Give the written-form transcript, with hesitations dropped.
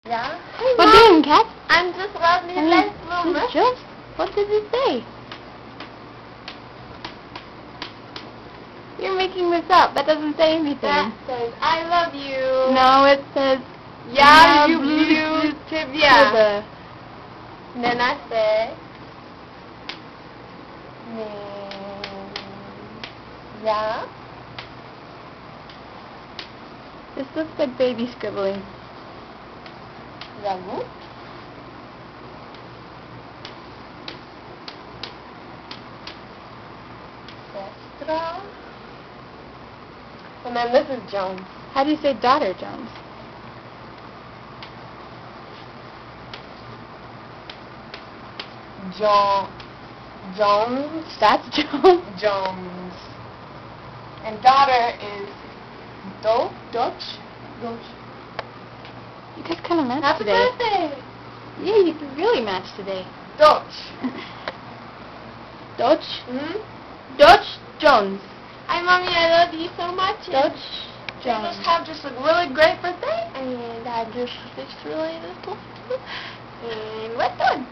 Yeah? What doing, Cat? I'm just lovely less woman. Just? What did it say? You're making this up. That doesn't say anything. That says, I love you. No, it says, Yeah, you trivia. Then I say, yeah. This looks like baby scribbling. Ragu. Sestra. And then this is Jones. How do you say daughter, Jones? Jones. That's Jones. Jones. And daughter is Dutch. You guys kind of match Happy today. birthday. Yeah, you really match today. Dutch. Dutch? Hmm? Dutch Jones. Hi, Mommy. I love you so much. Dutch You Jones. just have just a really great birthday, and I just fixed really little. And we're done.